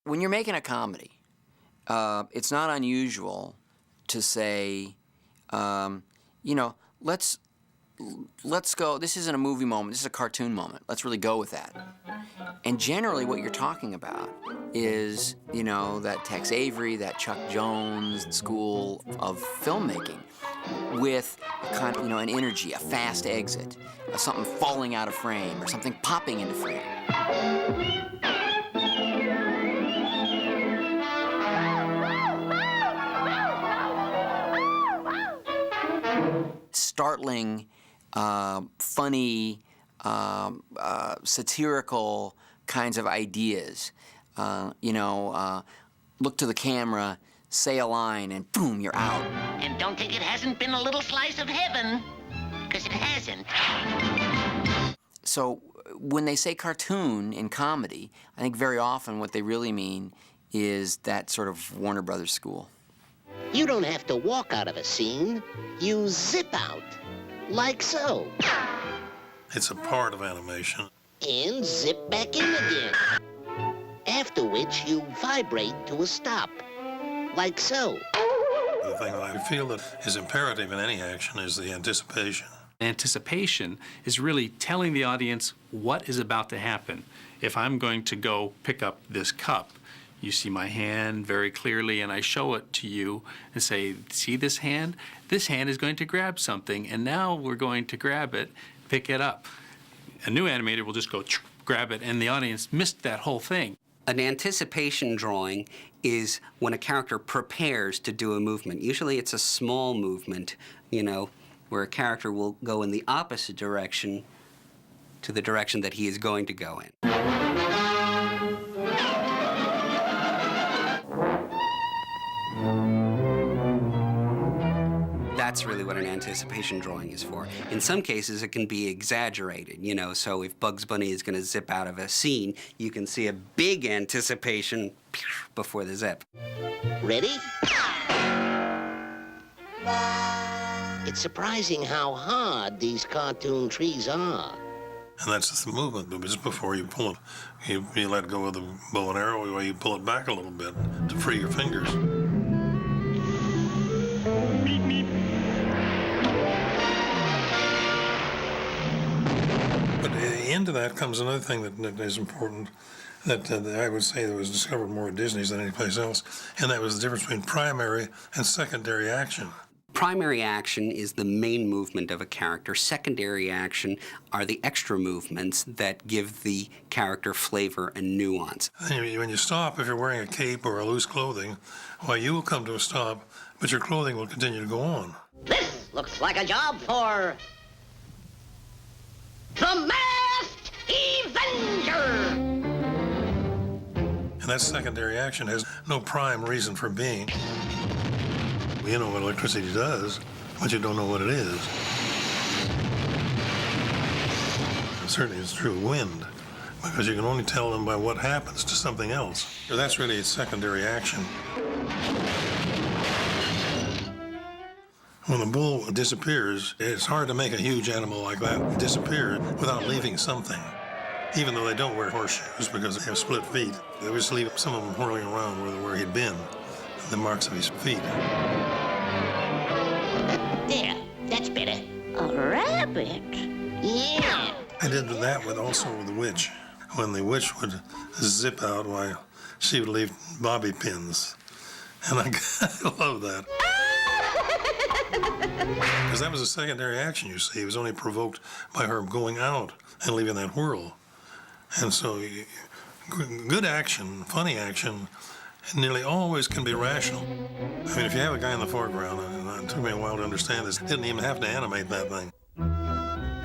When you're making a comedy, it's not unusual to say, you know, let's go. This isn't a movie moment. This is a cartoon moment. Let's really go with that. And generally, what you're talking about is, you know, that Tex Avery, that Chuck Jones school of filmmaking, with a kind of, you know, an energy, a fast exit, something falling out of frame, or something popping into frame. Startling, funny, satirical kinds of ideas. You know, look to the camera, say a line, and boom, you're out. And don't think it hasn't been a little slice of heaven, because it hasn't. So when they say cartoon in comedy, I think very often what they really mean is that sort of Warner Brothers school. You don't have to walk out of a scene. You zip out, like so. It's a part of animation. And zip back in again. After which you vibrate to a stop, like so. The thing that I feel that is imperative in any action is the anticipation. Anticipation is really telling the audience what is about to happen. If I'm going to go pick up this cup, you see my hand very clearly, and I show it to you and say, see this hand? This hand is going to grab something, and now we're going to grab it, pick it up. A new animator will just go grab it, and the audience missed that whole thing. An anticipation drawing is when a character prepares to do a movement. Usually it's a small movement, you know, where a character will go in the opposite direction to the direction that he is going to go in. That's really what an anticipation drawing is for. In some cases, it can be exaggerated, you know, so if Bugs Bunny is going to zip out of a scene, you can see a big anticipation before the zip. Ready? It's surprising how hard these cartoon trees are. And that's the movement. Just before you pull it, you let go of the bow and arrow, or you pull it back a little bit to free your fingers. But into that comes another thing that is important, that I would say that was discovered more at Disney's than any place else, and that was the difference between primary and secondary action. Primary action is the main movement of a character. Secondary action are the extra movements that give the character flavor and nuance. When you stop, if you're wearing a cape or a loose clothing, why, you will come to a stop, but your clothing will continue to go on. This looks like a job for the Masked Avenger! And that secondary action has no prime reason for being. You know what electricity does, but you don't know what it is. And certainly it's true of wind, because you can only tell them by what happens to something else. So that's really its secondary action. When the bull disappears, it's hard to make a huge animal like that disappear without leaving something. Even though they don't wear horseshoes because they have split feet, they just leave some of them whirling around where he'd been, the marks of his feet. There, that's better. A rabbit? Yeah. I did that also with the witch. When the witch would zip out, why, she would leave bobby pins. And I love that. Because that was a secondary action, you see. It was only provoked by her going out and leaving that whirl. And so good action, funny action, nearly always can be rational. I mean, if you have a guy in the foreground, and it took me a while to understand this, didn't even have to animate that thing.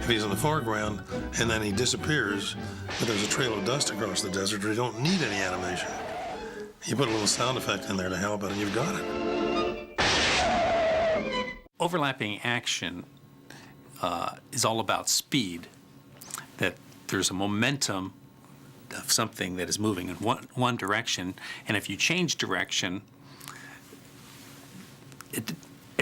If he's in the foreground and then he disappears, but there's a trail of dust across the desert, you don't need any animation. You put a little sound effect in there to help it, and you've got it. Overlapping action is all about speed, that there's a momentum of something that is moving in one direction, and if you change direction,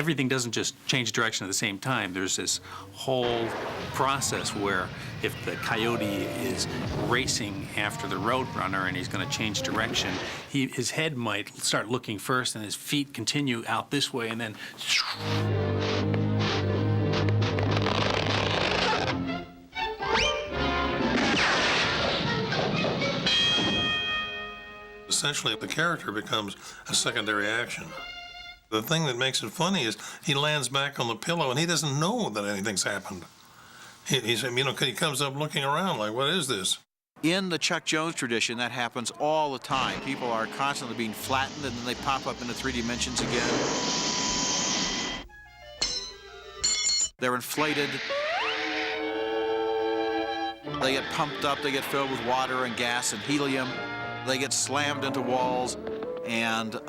everything doesn't just change direction at the same time. There's this whole process where if the coyote is racing after the roadrunner and he's going to change direction, his head might start looking first and his feet continue out this way and then essentially the character becomes a secondary action. The thing that makes it funny is he lands back on the pillow and he doesn't know that anything's happened. He comes up looking around like, what is this? In the Chuck Jones tradition, that happens all the time. People are constantly being flattened and then they pop up into 3 dimensions again. They're inflated. They get pumped up, they get filled with water and gas and helium. They get slammed into walls, and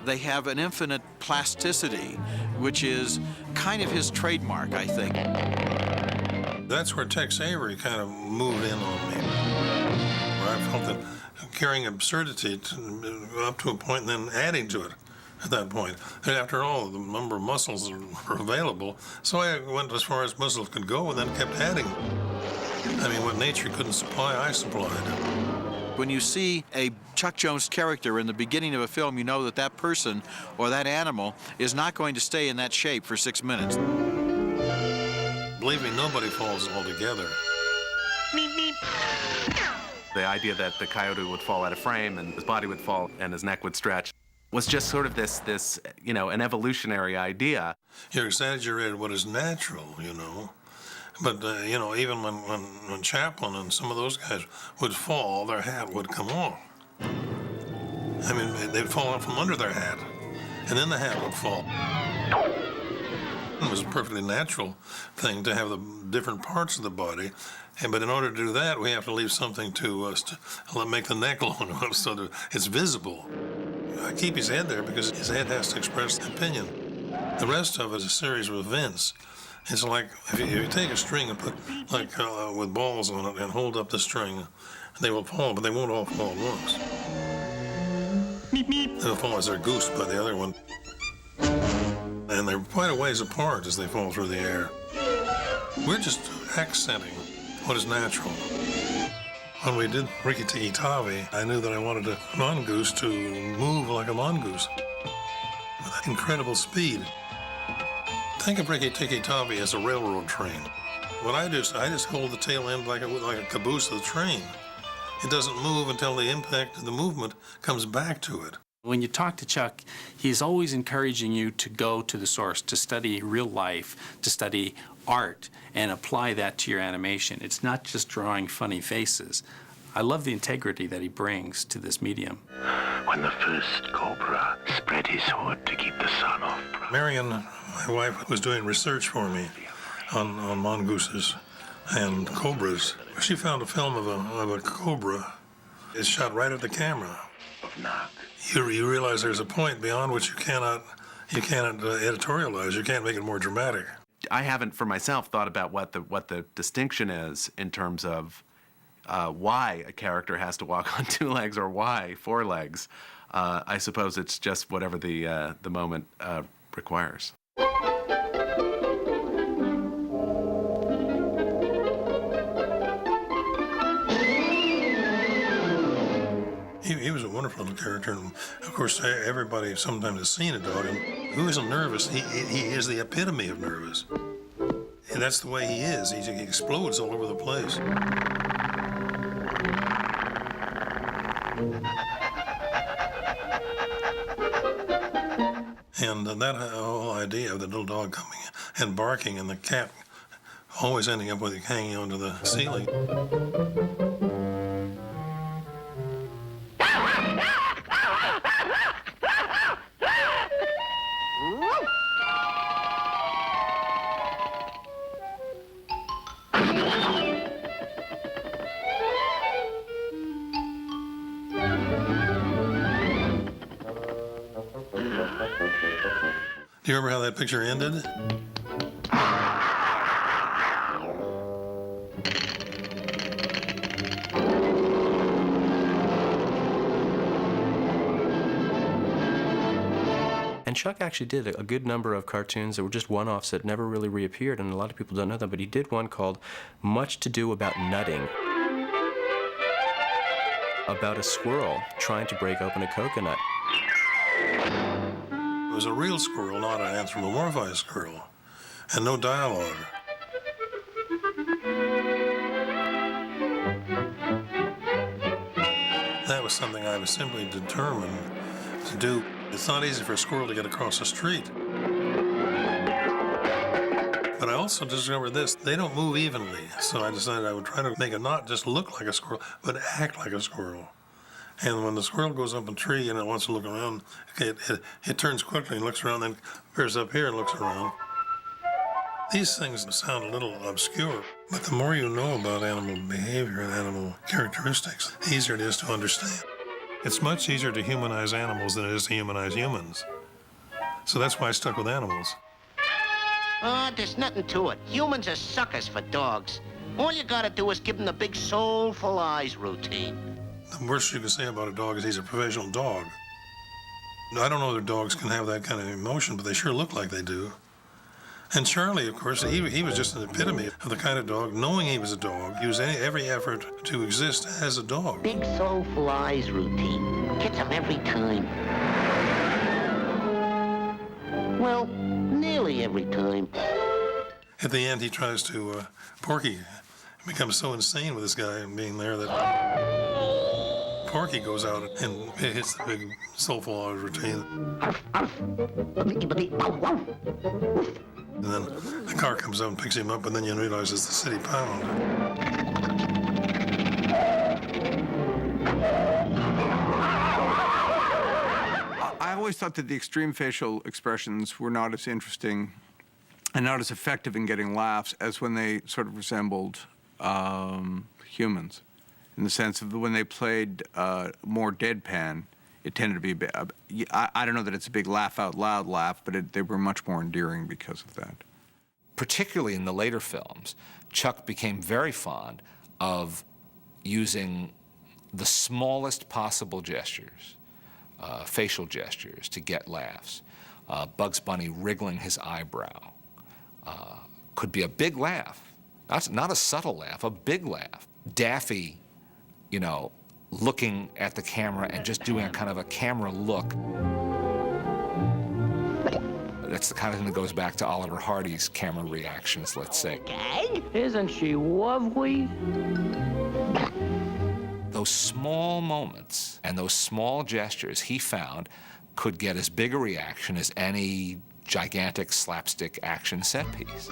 they have an infinite plasticity, which is kind of his trademark, I think. That's where Tex Avery kind of moved in on me, where I felt that carrying absurdity up to a point and then adding to it at that point. And after all, the number of muscles are available, so I went as far as muscles could go and then kept adding. I mean, what nature couldn't supply, I supplied. When you see a Chuck Jones character in the beginning of a film, you know that that person or that animal is not going to stay in that shape for 6 minutes. Believe me, nobody falls altogether. The idea that the coyote would fall out of frame and his body would fall and his neck would stretch was just sort of this an evolutionary idea. You're exaggerating what is natural, But, even when Chaplin and some of those guys would fall, their hat would come off. I mean, they'd fall out from under their hat, and then the hat would fall. It was a perfectly natural thing to have the different parts of the body, but in order to do that, we have to leave something to make the neck long enough so that it's visible. I keep his head there because his head has to express the opinion. The rest of it is a series of events. It's like if you take a string and put, with balls on it and hold up the string, they will fall, but they won't all fall at once. They'll fall as they're goosed by the other one. And they're quite a ways apart as they fall through the air. We're just accenting what is natural. When we did Rikki Tikki Tavi, I knew that I wanted a mongoose to move like a mongoose with incredible speed. Think of Rikki Tikki Tavi as a railroad train. What I do is I just hold the tail end like a caboose of the train. It doesn't move until the impact of the movement comes back to it. When you talk to Chuck, he's always encouraging you to go to the source, to study real life, to study art, and apply that to your animation. It's not just drawing funny faces. I love the integrity that he brings to this medium. When the first cobra spread his hood to keep the sun off. Marion, my wife, was doing research for me on mongooses and cobras. She found a film of a cobra. It's shot right at the camera. You realize there's a point beyond which you cannot editorialize. You can't make it more dramatic. I haven't, for myself, thought about what the distinction is in terms of why a character has to walk on 2 legs or why 4 legs. I suppose it's just whatever the moment requires. He was a wonderful little character, and of course everybody sometimes has seen a dog, and who isn't nervous? He is the epitome of nervous. And that's the way he is. He explodes all over the place. And that whole idea of the little dog coming and barking and the cat always ending up with it hanging onto the ceiling. Do you remember how that picture ended? And Chuck actually did a good number of cartoons that were just one-offs that never really reappeared, and a lot of people don't know them, but he did one called Much to Do About Nutting, about a squirrel trying to break open a coconut. It was a real squirrel, not an anthropomorphized squirrel, and no dialogue. That was something I was simply determined to do. It's not easy for a squirrel to get across the street. But I also discovered this, they don't move evenly. So I decided I would try to make it not just look like a squirrel, but act like a squirrel. And when the squirrel goes up a tree and it wants to look around, it turns quickly and looks around, then appears up here and looks around. These things sound a little obscure, but the more you know about animal behavior and animal characteristics, the easier it is to understand. It's much easier to humanize animals than it is to humanize humans. So that's why I stuck with animals. There's nothing to it. Humans are suckers for dogs. All you gotta do is give them the big soulful eyes routine. The worst you can say about a dog is he's a professional dog. I don't know that dogs can have that kind of emotion, but they sure look like they do. And Charlie, of course, he was just an epitome of the kind of dog, knowing he was a dog, used every effort to exist as a dog. Big soulful eyes routine. Gets them every time. Well, nearly every time. At the end, he tries to, Porky becomes so insane with this guy being there that Porky goes out and hits the big soulful eyes routine. And then the car comes up and picks him up, and then you realize it's the city pound. I always thought that the extreme facial expressions were not as interesting and not as effective in getting laughs as when they sort of resembled humans, in the sense of when they played more deadpan. It tended to be, I don't know that it's a big laugh out loud laugh, but they were much more endearing because of that. Particularly in the later films, Chuck became very fond of using the smallest possible gestures, facial gestures, to get laughs. Bugs Bunny wriggling his eyebrow could be a big laugh, not a subtle laugh, a big laugh. Daffy, looking at the camera and just doing a kind of a camera look. That's the kind of thing that goes back to Oliver Hardy's camera reactions, let's say. Isn't she lovely? Those small moments and those small gestures, he found, could get as big a reaction as any gigantic slapstick action set piece.